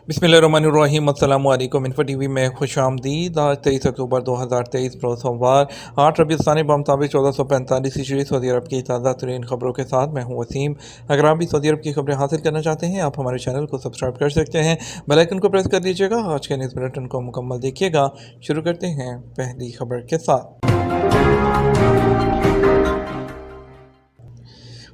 बिस्मिल्लाहिर्रहमानिर्रहीम। अस्सलाम वालेकुम। इन्फो टीवी में खुश आमदीद। आज 23 अक्टूबर 2023 रोज़ सोमवार 8 रबीउल सानी बमताबिक 1445 हिजरी सऊदी अरब की ताज़ा तरीन खबरों के साथ मैं हूँ वसीम। अगर आप भी सऊदी अरब की खबरें हासिल करना चाहते हैं आप हमारे चैनल को सब्सक्राइब कर सकते हैं, बेल आइकन को प्रेस कर लीजिएगा। आज के न्यूज़ बुलेटिन को मुकम्मल देखिएगा। शुरू करते हैं पहली खबर के साथ।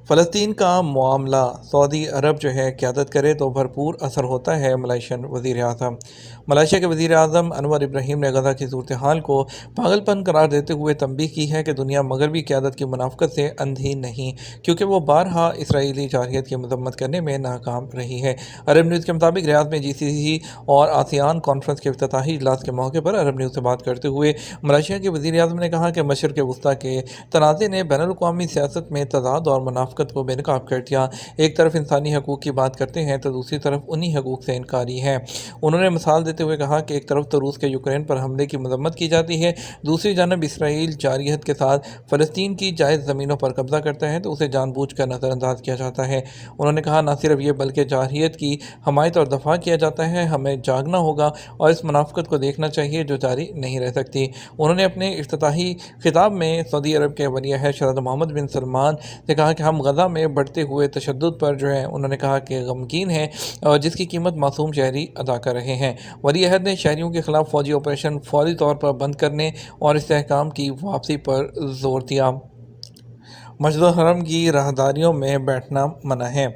फ़लस्तीन का मामला सऊदी अरब क़यादत करे तो भरपूर असर होता है। मलेशियन वज़ीर आज़म मलेशिया के वज़ीर आज़म अनवर इब्राहीम ने गज़ा की सूरत हाल को पागलपन करार देते हुए तंबीह की है कि दुनिया मगरबी क़यादत की मुनाफ़क़त से अंधी नहीं, क्योंकि वो बारहा इसराइली जारहियत की मज़म्मत करने में नाकाम रही है। अरब न्यूज़ के मुताबिक रियाद में GCC और आसियान कॉन्फ्रेंस के इफ्तिताही इजलास के मौके पर अरब न्यूज़ से बात करते हुए मलेशिया के वज़ीर आज़म ने कहा कि मशरिक़ वस्ता के तनाज़े ने बैनुल-अक़वामी सियासत में तज़ाद और मुनाफ़क़त को बेनकाब कर दिया। एक तरफ इंसानी हकूक़ की बात करते हैं तो दूसरी तरफ उन्हीं हकूक़ से इनकारी है। उन्होंने मिसाल देते हुए कहा कि एक तरफ तो रूस के यूक्रेन पर हमले की मजम्मत की जाती है, दूसरी जानब इसराइल जारहियत के साथ फ़लस्तीन की जायज़ ज़मीनों पर कब्ज़ा करता है तो उसे जानबूझकर नज़रअंदाज किया जाता है। उन्होंने कहा न सिर्फ ये बल्कि जारहियत की हमायत और दफ़ा किया जाता है। हमें जागना होगा और इस मुनाफ़क़त को देखना चाहिए जो जारी नहीं रह सकती। उन्होंने अपने इफ्तिताही खिताब में सऊदी अरब के वली-अहद शहज़ादा मोहम्मद बिन सलमान ने कहा कि हम गज़ा में बढ़ते हुए तशद्दुद पर उन्होंने कहा कि गमगीन है और जिसकी कीमत मासूम शहरी अदा कर रहे हैं। वली-अहद ने शहरियों के खिलाफ फ़ौजी ऑपरेशन फौरी तौर पर बंद करने और इस्तेहकाम की वापसी पर जोर दिया। मस्जिद हरम की राहदारियों में बैठना मना है।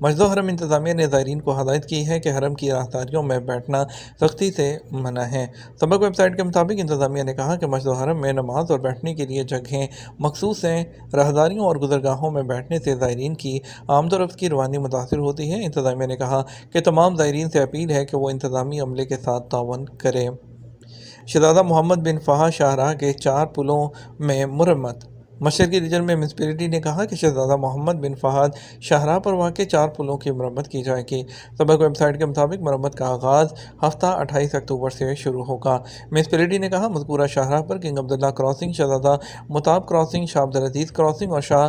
मस्जिद हरम इंतज़ामिया ने ज़ायरीन को हदायत की है कि हरम की राहदारियों में बैठना सख्ती से मना है। सबक वेबसाइट के मुताबिक इंतज़ामिया ने कहा कि मस्जिद हरम में नमाज और बैठने के लिए जगहें मखसूस हैं। राहदारियों और गुज़रगाहों में बैठने से ज़ायरीन की आमदोरफ्त की रवानी मुतासर होती है। इंतज़ामिया ने कहा कि तमाम ज़ायरीन से अपील है कि वो इंतज़ामी अमले के साथ तावन करें। शहज़ादा मोहम्मद बिन फ़हद शाहराह के 4 पुलों में मुरम्मत मशरक़ी रीजन में म्यूनिसिपैलिटी ने कहा कि शहज़ादा मोहम्मद बिन फ़हद शाहराह पर वाक़ 4 पुलों की मरम्मत की जाएगी। सबक वेबसाइट के मुताबिक मरम्मत का आगाज़ हफ्ता 28 अक्टूबर से शुरू होगा। म्यूनिसिपैलिटी ने कहा मज़कूरा शाहराह पर किंग अब्दुल्ला क्रॉसिंग, शहज़ादा मुताब क्रॉसिंग, शाह अब्दुल अज़ीज़ क्रॉसिंग और शाह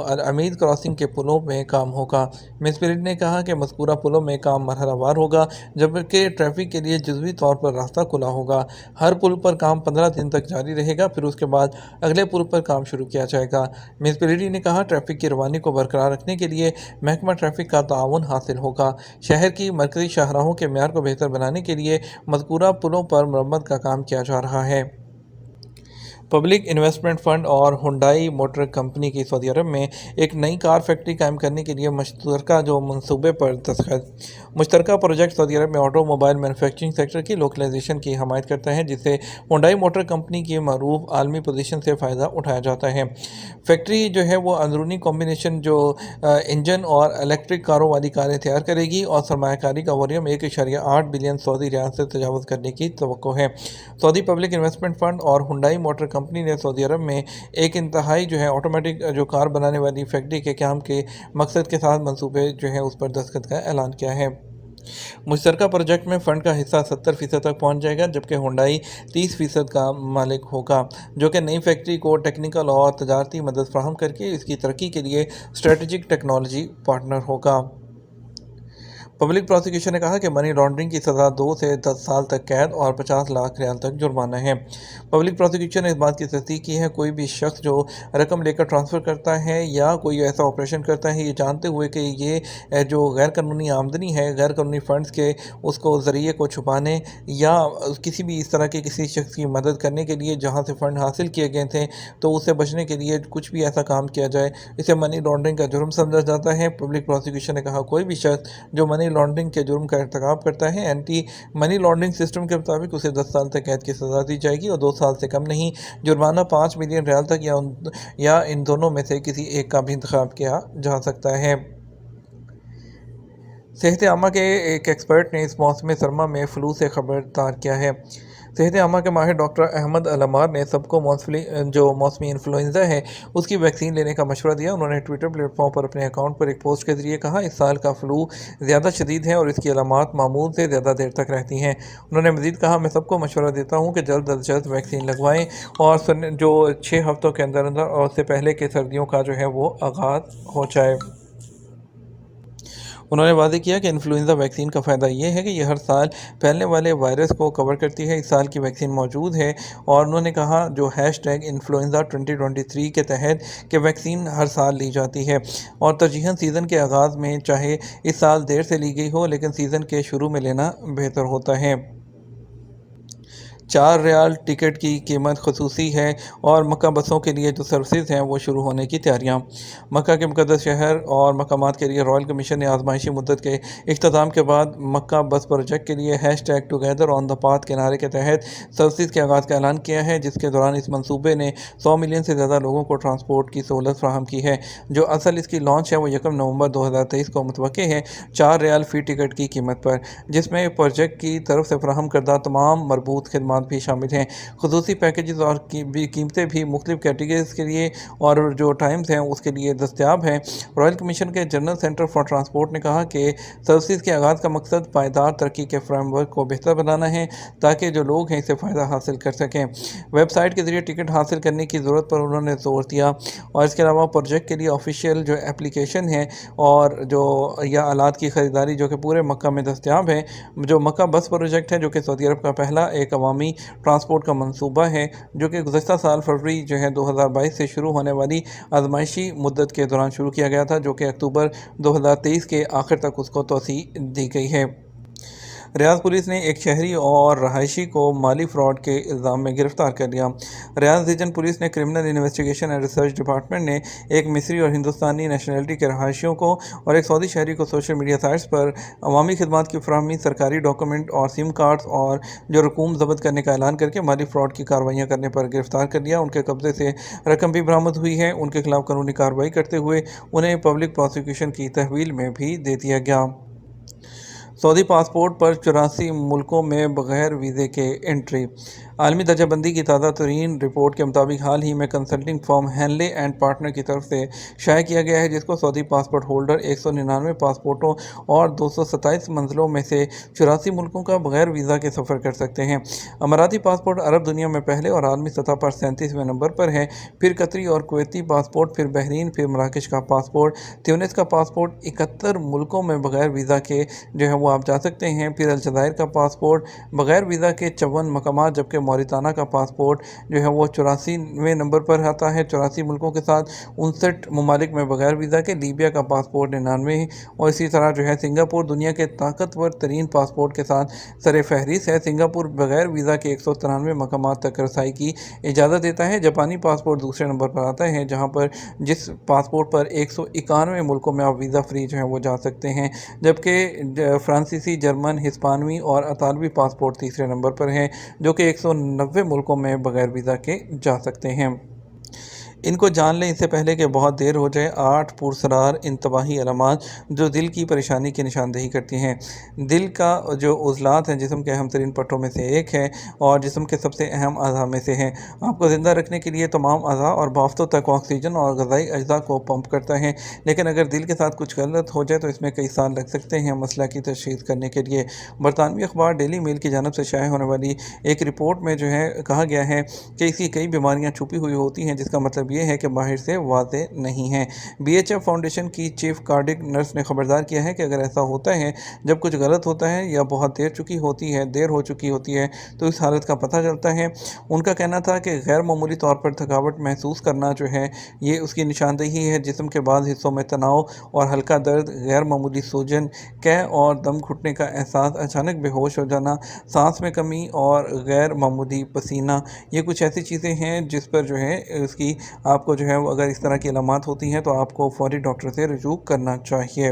अल अमीद क्रॉसिंग के पुलों में काम होगा। म्यूनिसिपैलिटी ने कहा कि मज़कूरा पुलों में काम मरहलावार होगा, जबकि ट्रैफिक के लिए जुज़वी तौर पर रास्ता खुला होगा। हर पुल पर काम 15 दिन तक जारी रहेगा, फिर उसके बाद अगले पुल पर काम शुरू किया जाएगा। म्यूनिसिपैलिटी ने कहा ट्रैफिक की रवानी को बरकरार रखने के लिए महकमा ट्रैफिक का ताउन हासिल होगा। शहर की मरकज़ी शाहराहों के मेयार को बेहतर बनाने के लिए मज़कूरा पुलों पर मरम्मत का काम किया जा रहा है। पब्लिक इन्वेस्टमेंट फ़ंड और हुंडई मोटर कंपनी की सऊदी अरब में एक नई कार फैक्ट्री कायम करने के लिए मुश्तरका मनसूबे पर दस्तखत। मुश्तरका प्रोजेक्ट सऊदी अरब में ऑटोमोबाइल मैन्युफैक्चरिंग सेक्टर की लोकलाइजेशन की हमायत करता है, जिससे हुंडई मोटर कंपनी की मरूफ आलमी पोजीशन से फ़ायदा उठाया जाता है। फैक्ट्री वो अंदरूनी कॉम्बिनेशन इंजन और इलेक्ट्रिक कारों वाली कारें तैयार करेगी और सरमायाकारी का वॉल्यूम 1.8 बिलियन सऊदी रियाल से तजावज़ करने की तवक्को है। सऊदी पब्लिक इन्वेस्टमेंट फ़ंड और हुंडई मोटर कंपनी ने सऊदी अरब में एक इंतहाई ऑटोमेटिक कार बनाने वाली फैक्ट्री के क़याम के मकसद के साथ मंसूबे उस पर दस्तखत का ऐलान किया है। मुश्तरका प्रोजेक्ट में फ़ंड का हिस्सा 70% तक पहुंच जाएगा, जबकि हुंडई 30% का मालिक होगा, जो कि नई फैक्ट्री को टेक्निकल और तजारती मदद फराहम करके इसकी तरक्की के लिए स्ट्रेटेजिक टेक्नोलॉजी पार्टनर होगा। पब्लिक प्रोसिक्यूशन ने कहा कि मनी लॉन्ड्रिंग की सज़ा 2 से 10 साल तक कैद और 50 लाख रियाल तक जुर्माना है। पब्लिक प्रोसिक्यूशन ने इस बात की तस्दीक की है कोई भी शख्स जो रकम लेकर ट्रांसफ़र करता है या कोई ऐसा ऑपरेशन करता है ये जानते हुए कि ये गैर कानूनी आमदनी है, गैर कानूनी फ़ंड्स के उसको ज़रिए को छुपाने या किसी भी इस तरह के किसी शख्स की मदद करने के लिए जहाँ से फ़ंड हासिल किए गए थे तो उससे बचने के लिए कुछ भी ऐसा काम किया जाए, इसे मनी लॉन्ड्रिंग का जुर्म समझा जाता है। पब्लिक प्रोसिक्यूशन ने कहा कोई भी शख्स जो मनी लॉन्ड्रिंग के जुर्म का इर्तिकाब करता है एंटी मनी लॉन्ड्रिंग सिस्टम के मुताबिक उसे 10 साल तक कैद की सज़ा दी जाएगी और 2 साल से कम नहीं, जुर्माना 5 मिलियन रियाल तक या इन दोनों में से किसी एक का भी इंतखाब किया जा सकता है। सेहत आमा के एक एक्सपर्ट ने इस मौसम सरमा में फ़्लू से खबरदार किया है। सेहत आमा के माहिर डॉक्टर अहमद अलमार ने सबको मौसमी इन्फ्लुएंज़ा है उसकी वैक्सीन लेने का मशवरा दिया। उन्होंने ट्विटर प्लेटफॉर्म पर अपने अकाउंट पर एक पोस्ट के ज़रिए कहा इस साल का फ़्लू ज़्यादा शदीद है और इसकी अलामात मामूल से ज़्यादा देर तक रहती हैं। उन्होंने मज़ीद कहा मैं सबको मशवरा देता हूँ कि जल्द अज जल्द वैक्सीन लगवाएँ और 6 हफ्तों के अंदर अंदर और उससे पहले के सर्दियों का वो आगाज़ हो जाए। انہوں نے واضح کیا کہ انفلوئنزا ویکسین کا فائدہ یہ ہے کہ یہ ہر سال پھیلنے والے وائرس کو کور کرتی ہے۔ اس سال کی ویکسین موجود ہے، اور انہوں نے کہا جو #انفلوئنزا 2023 کے تحت کہ ویکسین ہر سال لی جاتی ہے، اور ترجیحاً سیزن کے آغاز میں، چاہے اس سال دیر سے لی گئی ہو لیکن سیزن کے شروع میں لینا بہتر ہوتا ہے۔ 4 ریال ٹکٹ کی قیمت خصوصی ہے، اور مکہ بسوں کے لیے جو سروسز ہیں وہ شروع ہونے کی تیاریاں۔ مکہ کے مقدس شہر اور مقامات کے لیے رائل کمیشن نے آزمائشی مدت کے اختتام کے بعد مکہ بس پروجیکٹ کے لیے #ٹوگیدر آن دا پاتھ کے نعرے کے تحت سروسز کے آغاز کا اعلان کیا ہے، جس کے دوران اس منصوبے نے 100 ملین سے زیادہ لوگوں کو ٹرانسپورٹ کی سہولت فراہم کی ہے۔ جو اصل اس کی لانچ ہے وہ 1 نومبر 2023 کو متوقع ہے، 4 ریال فی ٹکٹ کی قیمت پر، جس میں پروجیکٹ کی طرف سے فراہم کردہ تمام مربوط خدمات بھی شامل ہیں۔ خصوصی پیکیجز اور قیمتیں بھی مختلف کیٹیگریز کے لیے اور جو ٹائمز ہیں اس کے لیے دستیاب ہیں۔ رائل کمیشن کے جنرل سینٹر فار ٹرانسپورٹ نے کہا کہ سروسز کے آغاز کا مقصد پائیدار ترقی کے فریم ورک کو بہتر بنانا ہے، تاکہ جو لوگ ہیں اسے فائدہ حاصل کر سکیں۔ ویب سائٹ کے ذریعے ٹکٹ حاصل کرنے کی ضرورت پر انہوں نے زور دیا، اور اس کے علاوہ پروجیکٹ کے لیے آفیشیل جو اپلیکیشن ہے اور جو یا آلات کی خریداری جو کہ پورے مکہ میں دستیاب ہے۔ جو مکہ بس پروجیکٹ ہے جو کہ سعودی عرب کا پہلا ایک عوامی ٹرانسپورٹ کا منصوبہ ہے، جو کہ گزشتہ سال فروری 2022 سے شروع ہونے والی آزمائشی مدت کے دوران شروع کیا گیا تھا، جو کہ اکتوبر 2023 کے آخر تک اس کو توسیع دی گئی ہے۔ ریاض پولیس نے ایک شہری اور رہائشی کو مالی فراڈ کے الزام میں گرفتار کر لیا۔ ریاض ریجن پولیس نے criminal investigation and research department نے ایک مصری اور ہندوستانی نیشنلٹی کے رہائشیوں کو اور ایک سعودی شہری کو سوشل میڈیا سائٹس پر عوامی خدمات کی فراہمی، سرکاری ڈاکومنٹ اور سم کارڈز اور جو رقوم ضبط کرنے کا اعلان کر کے مالی فراڈ کی کارروائیاں کرنے پر گرفتار کر لیا۔ ان کے قبضے سے رقم بھی برآمد ہوئی ہے۔ ان کے خلاف قانونی کارروائی کرتے ہوئے انہیں پبلک پراسیکیوشن کی تحویل میں بھی دے دیا گیا۔ سعودی پاسپورٹ پر 84 ملکوں میں بغیر ویزے کے انٹری۔ عالمی درجہ بندی کی تازہ ترین رپورٹ کے مطابق حال ہی میں consulting firm Henley and partner کی طرف سے شائع کیا گیا ہے، جس کو سعودی پاسپورٹ ہولڈر 199 پاسپورٹوں اور 227 منزلوں میں سے 84 ملکوں کا بغیر ویزا کے سفر کر سکتے ہیں۔ اماراتی پاسپورٹ عرب دنیا میں پہلے اور عالمی سطح پر 37ویں نمبر پر ہے، پھر قطری اور کویتی پاسپورٹ، پھر بحرین، پھر مراکش کا پاسپورٹ، تیونس کا پاسپورٹ 71 ملکوں میں بغیر ویزا کے جو ہے وہ آپ جا سکتے ہیں، پھر الجزائر کا پاسپورٹ بغیر ویزا کے 54 مقامات، جبکہ موریتانیہ کا پاسپورٹ جو ہے وہ 84ویں نمبر پر آتا ہے 84 ملکوں کے ساتھ، 59 ممالک میں بغیر ویزا کے، لیبیا کا پاسپورٹ 99، اور اسی طرح جو ہے سنگاپور دنیا کے طاقتور ترین پاسپورٹ کے ساتھ سر فہرست ہے۔ سنگاپور بغیر ویزا کے 193 مقامات تک رسائی کی اجازت دیتا ہے۔ جاپانی پاسپورٹ دوسرے نمبر پر آتا ہے، جہاں پر جس پاسپورٹ پر 191 ملکوں میں آپ ویزا فری جو ہے وہ جا سکتے ہیں، جبکہ فرانسیسی، جرمن، ہسپانوی اور اطالوی پاسپورٹ تیسرے نمبر پر ہیں، جو کہ 190 ملکوں میں بغیر ویزا کے جا سکتے ہیں۔ ان کو جان لیں اس سے پہلے کہ بہت دیر ہو جائے۔ 8 پراسرار انتباہی علامات جو دل کی پریشانی کی نشاندہی کرتی ہیں۔ دل کا جو عضلات ہیں جسم کے اہم ترین پٹھوں میں سے ایک ہے اور جسم کے سب سے اہم اعضاء میں سے ہیں۔ آپ کو زندہ رکھنے کے لیے تمام اعضاء اور بافتوں تک آکسیجن اور غذائی اجزاء کو پمپ کرتا ہے، لیکن اگر دل کے ساتھ کچھ غلط ہو جائے تو اس میں کئی سال لگ سکتے ہیں مسئلہ کی تشخیص کرنے کے لیے۔ برطانوی اخبار ڈیلی میل کی جانب سے شائع ہونے والی ایک رپورٹ میں جو ہے کہا گیا ہے کہ اس کی کئی بیماریاں چھپی ہوئی ہوتی ہیں، جس کا مطلب یہ ہے کہ باہر سے واضح نہیں ہیں۔ BHF فاؤنڈیشن کی چیف کارڈک نرس نے خبردار کیا ہے کہ اگر ایسا ہوتا ہے جب کچھ غلط ہوتا ہے یا بہت دیر ہو چکی ہوتی ہے تو اس حالت کا پتہ چلتا ہے۔ ان کا کہنا تھا کہ غیر معمولی طور پر تھکاوٹ محسوس کرنا جو ہے یہ اس کی نشاندہی ہے۔ جسم کے بعض حصوں میں تناؤ اور ہلکا درد، غیر معمولی سوجن، قے اور دم گھٹنے کا احساس، اچانک بے ہوش ہو جانا، سانس میں کمی اور غیر معمولی پسینہ، یہ کچھ ایسی چیزیں ہیں جس پر جو ہے اس کی آپ کو جو ہے اگر اس طرح کی علامات ہوتی ہیں تو آپ کو فوری ڈاکٹر سے رجوع کرنا چاہیے۔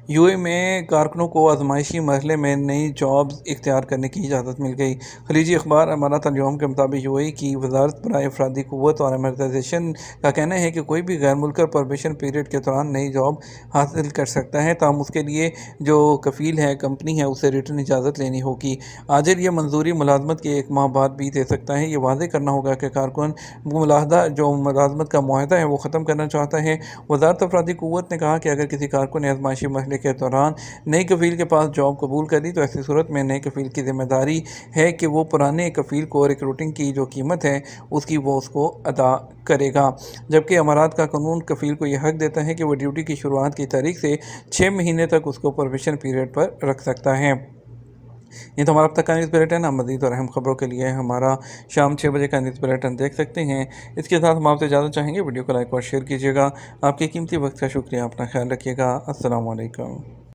UAE میں کارکنوں کو آزمائشی مرحلے میں نئی جابز اختیار کرنے کی اجازت مل گئی۔ خلیجی اخبار امارات اليوم کے مطابق UAE کی وزارت برائے افرادی قوت اور امارتائزیشن کا کہنا ہے کہ کوئی بھی غیر ملکر پروبیشن پیریڈ کے دوران نئی جاب حاصل کر سکتا ہے، تاہم اس کے لیے جو کفیل ہے کمپنی ہے اسے ریٹن اجازت لینی ہوگی۔ آجر یہ منظوری ملازمت کے 1 ماہ بعد بھی دے سکتا ہے۔ یہ واضح کرنا ہوگا کہ کارکن جو ملازمت کا معاہدہ ہے وہ ختم کرنا چاہتا ہے۔ وزارت افرادی قوت نے کہا کہ اگر کسی کارکن نے آزمائشی مرحلے کے دوران نئے کفیل کے پاس جاب قبول کری تو ایسی صورت میں نئے کفیل کی ذمہ داری ہے کہ وہ پرانے کفیل کو ریکروٹنگ کی جو قیمت ہے وہ اس کو ادا کرے گا، جبکہ امارات کا قانون کفیل کو یہ حق دیتا ہے کہ وہ ڈیوٹی کی شروعات کی تاریخ سے 6 مہینے تک اس کو پروبیشن پیریڈ پر رکھ سکتا ہے۔ یہ تو ہمارا اب تک کا نیوز بلیٹن ہے۔ مزید اور اہم خبروں کے لیے ہمارا شام 6 بجے کا نیوز بلیٹن دیکھ سکتے ہیں۔ اس کے ساتھ ہم آپ سے اجازت چاہیں گے، ویڈیو کو لائک اور شیئر کیجیے گا۔ آپ کے قیمتی وقت کا شکریہ، اپنا خیال رکھیے گا۔ السلام علیکم۔